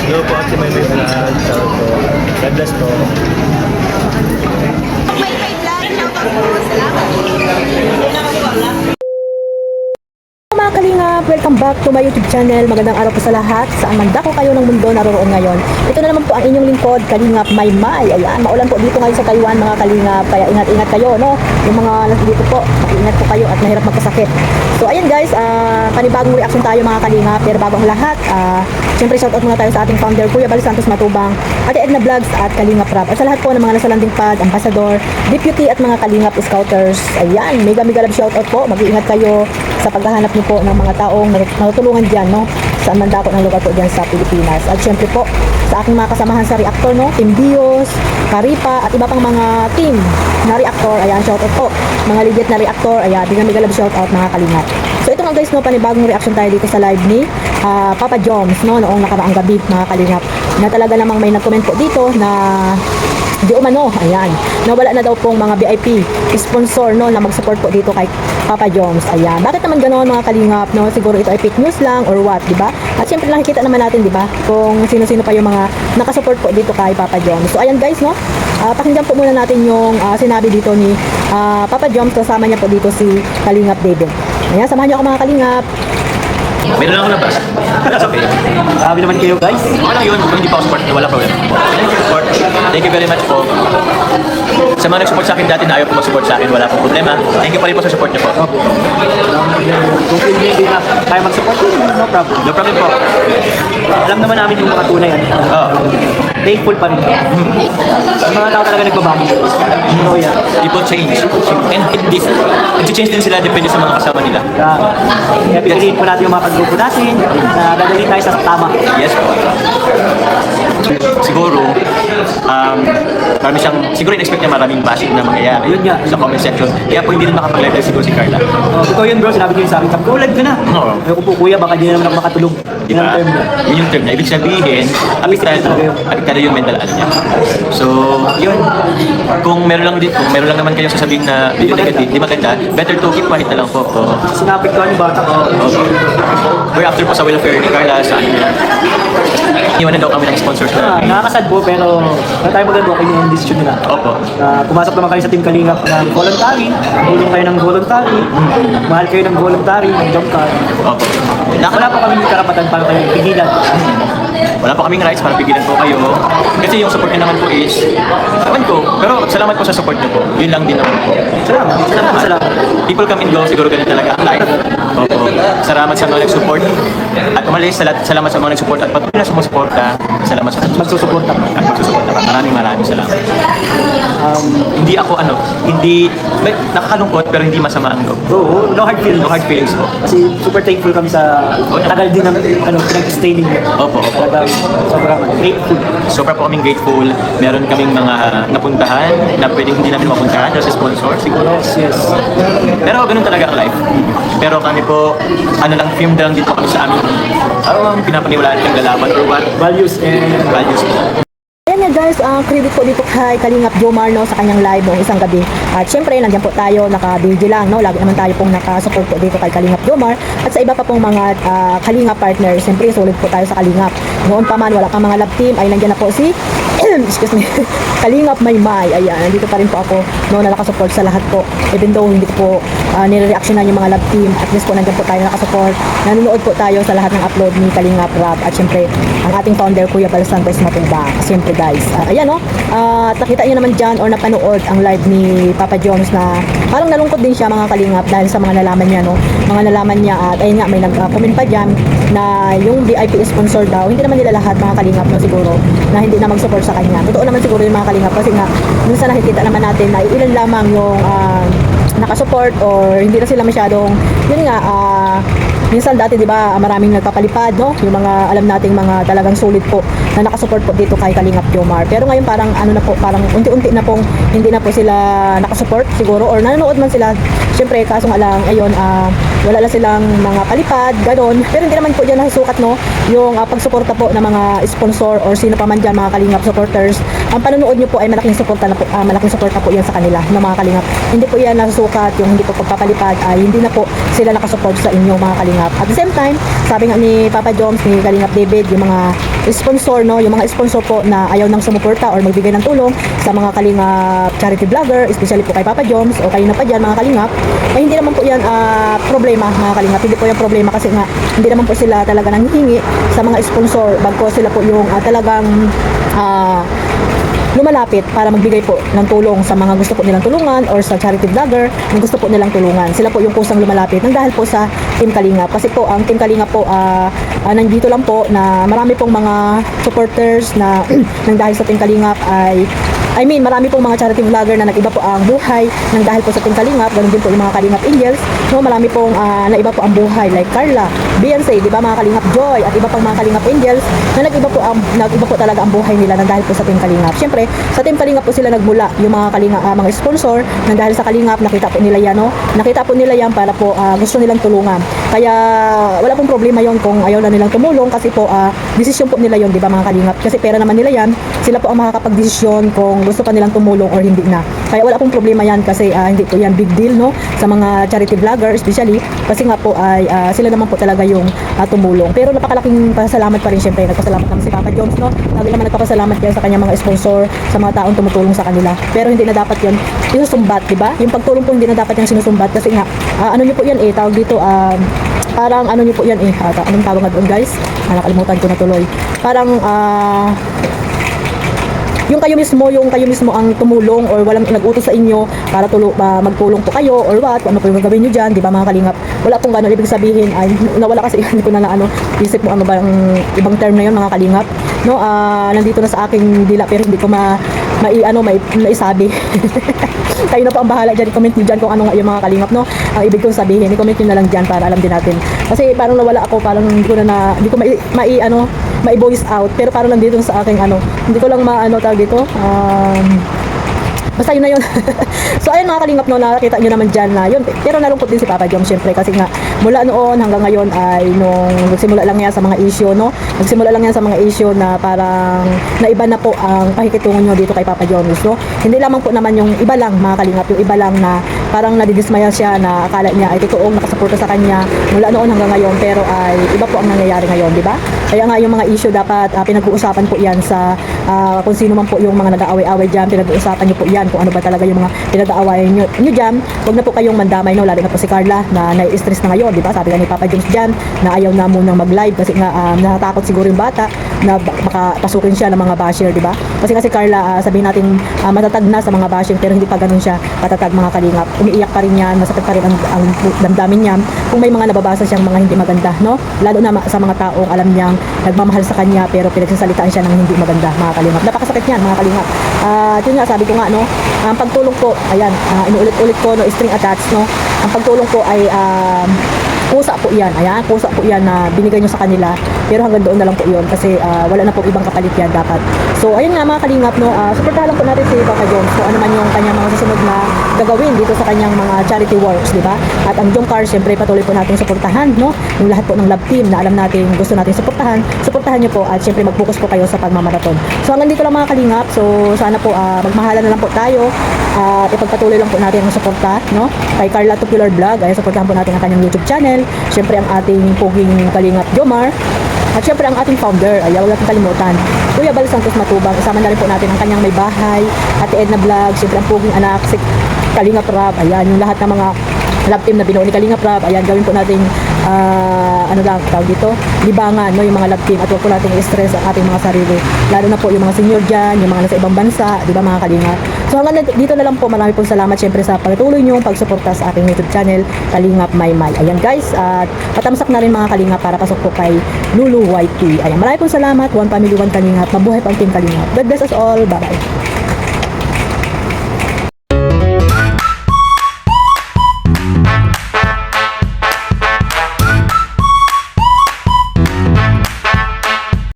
Hello po at si May May Vlog. Shoutout po. God bless po. May vlog, shoutout po. Salamat. Mga kalingap, welcome back to my YouTube channel. Magandang araw po sa lahat. Saan man dako kayo ng mundo naroon ngayon. Ito na naman po ang inyong lingkod, Kalingap Maymay. Ayan, maulan po dito ngayon sa Taiwan mga kalingap. Kaya ingat-ingat kayo, no? Yung mga nasa dito po, ingat po kayo at mahirap magkasakit. So ayan guys, panibagong reaction tayo mga kalingap. Pero bago ang lahat, siyempre shoutout muna tayo sa ating founder, Kuya Bal Santos Matubang, Ate Edna Vlogs at Kalingap Rap. At sa lahat po ng mga nasa landing pad, ambassador, deputy at mga Kalingap scouters. Ayan, mega love shoutout po. Mag-iingat kayo sa paghahanap niyo po ng mga taong natutulungan dyan, no? Saan man dako ng lugar po dyan sa Pilipinas. At syempre po, sa aking mga kasamahan sa reactor, no? Team Dios, Karipa, at iba pang mga team na reactor. Ayan, shoutout po. Mga legit na reactor. Ayan, mega love shoutout mga kalingap. So ito nga guys, no? Panibagong reaction tayo dito sa live ni Papa Joms, no? Noong nakaraang gabi mga kalingap. Na talaga namang may nag-comment po dito na di umano, ayan, nawala na daw pong mga VIP sponsor, no, na mag-support po dito kay Papa Joms. Ayan, bakit naman ganoon mga kalingap, no? Siguro ito ay fake news lang or what, di ba? At syempre nakikita naman natin, di ba, kung sino-sino pa yung mga nakasupport po dito kay Papa Joms. So ayan guys, no, pakinggan po muna natin yung sinabi dito ni Papa Joms. Kasama niya po dito si Kalingap David. Ayan, samahan niyo ako mga kalingap. Meron lang ako labas. That's okay. Sabi naman kayo guys. Okay lang yun. Kung hindi pa ako support, wala problem. Thank you support. Thank you very much po. Sa mga nag-support sa akin dati na ayaw po mag-support sa akin, wala pong problema. Thank you pa rin po sa support niyo po. Kung hindi na tayo mag-support, no problem. No problem po. Alam naman namin yung mga tunay. Oh. Thankful pa rin. Yung mga tao talaga nagbabago. No, yan. People change. And nag-change din sila depende sa mga kasama nila. Kaya piliin po natin yung mga pag-grupo natin na dadalhin tayo sa tama. Yes po. Siguro, marami siyang, siguro in-expect niya maraming bashing na mangyayari. Yun nga. Sa comment section. Kaya po hindi rin makapag-live siguro si Carla. Totoo yun bro, sinabi ko yun sa akin. Sabi ko, live ka na. Oo. Ayoko po kuya, baka di na naman ako makatulog. Diba? Yan ang term niya. Yun yung term niya. Ibig sabihin, apektado yung mental ano niya. So, yun. Kung meron lang naman kayong sasabihin na video negative, di maganda, better to keep quiet na lang po. Sinapit ko yung bata ko. We're after po sa welfare ni Carla, sa ano niya. Iwanan daw kami ng sponsors na. Nakakasad po, pero na tayo maganda okay yung decision nila. Opo. Pumasok naman kayo sa Team Kalingap ng voluntary, tulong kayo ng voluntary, mahal kayo ng voluntary, ng job card. Opo. Wala pa kami karapatan para kayo pigilan. Wala pa kaming rights para pigilan po kayo. Kasi yung support niyo naman po is, ewan ko, pero salamat po sa support niyo po. Yun lang din naman po. Salamat. People come and go, siguro ganun talaga ang life. Opo. Salamat sa mga nag-support. At umalis, salamat sa mga nag-support at patuloy na sumusuporta. Salamat sa Magsusuporta. at magsusuporta ka. Maraming salamat. Hindi ako nakakalungkot pero hindi masama ang loob. Oo, no hard feelings. No hard feelings po. Kasi super thankful kami sa tagal din ng pinag-stay ninyo. Opo. Talagang sobrang grateful. Sobra po kaming grateful. Meron kaming mga napuntahan na pwedeng hindi namin mapuntahan dahil sa sponsor siguro. Yes. Pero ganun talaga ang life. Pero kami po, firm lang dito kami sa amin. Ang pinapaniwalaan ng lalaban or what? Values and Values po. Ayan nga guys, credit po dito kay Kalingap Jomar, no, sa kanyang live noong isang gabi. At syempre, nandiyan po tayo, naka-video lang, no, lagi naman tayo pong nakasupport po dito kay Kalingap Jomar. At sa iba pa pong mga Kalingap partners, syempre, solid po tayo sa Kalingap. Noon pa man, wala pang mga love team, ay nandiyan na po si excuse me, Kalingap Maymay. Ayan, nandito pa rin po ako, no, na nakasupport sa lahat po. Even though hindi ko po nire-reactionan yung mga love team, at least po nandiyan po tayo nakasupport. Nanonood po tayo sa lahat ng upload ni Kalingap Rap. At syempre, ang ating founder, Kuya Bal Santos Matubang. Syempre guys, ayan, no, nakita nyo naman dyan or napanood ang live ni Papa Joms na parang nalungkot din siya mga kalingap dahil sa mga nalaman niya, no, mga nalaman niya. At ayun nga, may nag-comment pa dyan na yung VIP sponsor daw, hindi naman nila lahat mga kalingap, no, siguro na hindi na mag-support sa kanya. Totoo naman siguro yung mga kalingap kasi nga minsan nakikita naman natin na ilan lamang yung nakasupport or hindi na sila masyadong, yun nga, minsan dati, di ba, maraming nagpapalipad, no, yung mga alam nating mga talagang solid po na nakasupport po dito kay Kalingap Jomar. Pero ngayon parang ano na po, parang unti-unti na pong hindi na po sila nakasupport siguro or nanonood man sila. Syempre, kaso nga lang, ayun, wala lang silang mga palipad, ganon. Pero hindi naman po dyan nasusukat, no, yung pagsuporta po ng mga sponsor or sino pa man dyan, mga kalingap supporters. Ang panonood nyo po ay malaking suporta na po, malaking suporta po yan sa kanila, ng mga kalingap. Hindi po yan nasusukat, yung hindi po pagpapalipad ay hindi na po sila nakasupport sa inyo, mga kalingap. At the same time, sabi nga ni Papa Joms, ni Kalingap David, yung mga sponsor, no, yung mga sponsor po na ayaw nang sumuporta or magbigay ng tulong sa mga kalingap charity vlogger, especially po kay Papa Joms o kayo na pa dyan, mga kalingap, ay hindi naman po yan problema, mga kalingap. Hindi po yung problema kasi nga hindi naman po sila talaga nanghihingi sa mga sponsor, bagko sila po yung talagang lumalapit para magbigay po ng tulong sa mga gusto po nilang tulungan or sa charity vlogger na gusto po nilang tulungan. Sila po yung kusang lumalapit nang dahil po sa Team Kalingap. Kasi po ang Team Kalingap po nandito lang po na marami pong mga supporters na nang dahil sa Team Kalingap marami pong mga charity vlogger na nag-iba po ang buhay nang dahil po sa Team Kalingap. Ganun din po yung mga Kalingap Angels. No, marami pong naiba po ang buhay like Carla, Beyonce, di ba, mga Kalingap Joy at iba pang mga Kalingap Angels na nag-iba po talaga ang buhay nila nang dahil po sa Team Kalingap. Siyempre, sa Team Kalingap po sila nagmula, yung mga Kalingap, mga sponsor nang dahil sa Kalingap, nakita po nila yan, no? Nakita po nila yan para po gusto nilang tulungan. Kaya wala pong problema yon kung ayaw na nilang tumulong kasi po desisyon po nila yon, di ba, mga Kalingap? Kasi pera naman nila yan, sila po ang makakapag-desisyon kung gusto pa nilang tumulong or hindi na. Kaya wala pong problema yan kasi hindi po yan big deal, no, sa mga charity vlogger especially kasi nga po ay sila naman po talaga yung tumulong. Pero napakalaking pasalamat pa rin, syempre nagpasalamat naman si Papa Joms, no, lagi naman nagpapasalamat yan sa kanyang mga sponsor, sa mga taong tumutulong sa kanila. Pero hindi na dapat yun isusumbat, di ba? Yung pagtulong po hindi na dapat yung sinusumbat kasi nga ano nyo po yan tawag dito parang ano nyo po yan anong tawag nga doon, guys? Nakalimutan ko na tuloy. Parang yung kayo mismo ang tumulong or walang nag-utos sa inyo para magtulong po kayo or what, kung ano po yung gagawin nyo dyan, di ba, mga Kalingap? Wala pong gano'n. Ibig sabihin ay nawala kasi hindi ko na isip mo ano ba yung ibang term na yun, mga Kalingap, no? Nandito na sa aking dila pero hindi ko maisabi. Kayo na po ang bahala dyan, i-comment nyo dyan kung ano nga yung mga Kalingap, no, ang ibig kong sabihin. I-comment nyo na lang dyan para alam din natin kasi parang nawala ako, parang hindi ko mai-voice out, pero parang lang dito sa aking hindi ko lang tawag dito, basta yun na yun. So ayun, mga Kalingap, no, nakakita nyo naman dyan na yun, pero nalungkot din si Papa Joms syempre kasi nga mula noon hanggang ngayon ay nung nagsimula lang yan sa mga issue, no, na parang naiba na po ang pakikitungo nyo dito kay Papa Joms, no. Hindi lamang po naman yung iba lang, mga Kalingap, yung iba lang na parang nadidismaya siya na akala niya ay totoong nakasuporta sa kanya mula noon hanggang ngayon, pero ay iba po ang nangyayari ngayon, di ba? Kaya nga yung mga issue dapat pinag-uusapan po yan sa kung sino man po yung mga nag-aaway-away dyan, pinag-uusapan nyo po yan kung ano ba talaga yung mga pinag-aawayan nyo dyan. Huwag na po kayong mandamay, no, lalo na po si Carla na nai-stress na ngayon, di ba? Sabi nga ni Papa Joms dyan na ayaw na munang mag-live kasi nga natatakot siguro yung bata na baka pasukin siya ng mga basher, di ba? Kasi Carla, sabihin natin matatag na sa mga bashing pero hindi pa ganun siya katatag, mga Kalingap. Umiiyak pa rin yan, masakit pa rin ang damdamin niya kung may mga nababasa siyang mga hindi maganda, no? Lalo na sa mga taong alam niyang nagmamahal sa kanya pero pinagsasalitaan siya ng hindi maganda, mga Kalingap. Napakasakit yan, mga Kalingap. Yun nga, sabi ko nga, no, ang pagtulong po, ayan, inuulit-ulit ko, no, string attached, no, ang pagtulong po ay kusa po yan, ayan, kusa po yan na binigay nyo sa kanila, pero hanggang doon na lang po yun kasi wala na po ibang kapalit yan dapat. So ayun nga, mga Kalingap, no, suportahan lang po natin si Papa Joms kung ano man yung kanyang mga susunod na gagawin dito sa kanyang mga charity works, di ba? At ang Jomcar, syempre patuloy po natin suportahan, no, yung lahat po ng love team na alam natin gusto natin suportahan nyo po at syempre mag-focus po kayo sa pagmamaraton. So hanggang dito lang, mga Kalingap. So sana po magmahalan na lang po tayo at ipagpatuloy lang po natin ang suporta, no, kay Carla Tupular Vlog. Ay suportahan po natin ang kanyang YouTube channel, syempre ang ating puging Kalingap Jomar, at syempre ang ating founder, huwag natin kalimutan, Kuya Bal Santos Matubang. Isama na rin po natin ang kanyang may bahay, Ate Edna Vlog, syempre ang puging anak si Kalingap Rab. Ayan, yung lahat ng mga love team na binuo ni Kalingap Rab. Ayan, gawin po natin tawag dito, libangan, no, yung mga love team, at huwag po natin i-stress ang ating mga sarili, lalo na po yung mga senior dyan, yung mga nasa ibang bansa, di ba, mga Kalingap. So hanggang dito na lang po, marami pong salamat syempre sa pagtuloy nyo pagsuporta sa ating YouTube channel, Kalingap Maymay. Ayan, guys, at patamsak na rin, mga Kalingap, para pasok po kay Lulu YT. Ayan, marami pong salamat. One family, one Kalingap. Mabuhay pa ang team Kalingap. God bless us all. Bye-bye.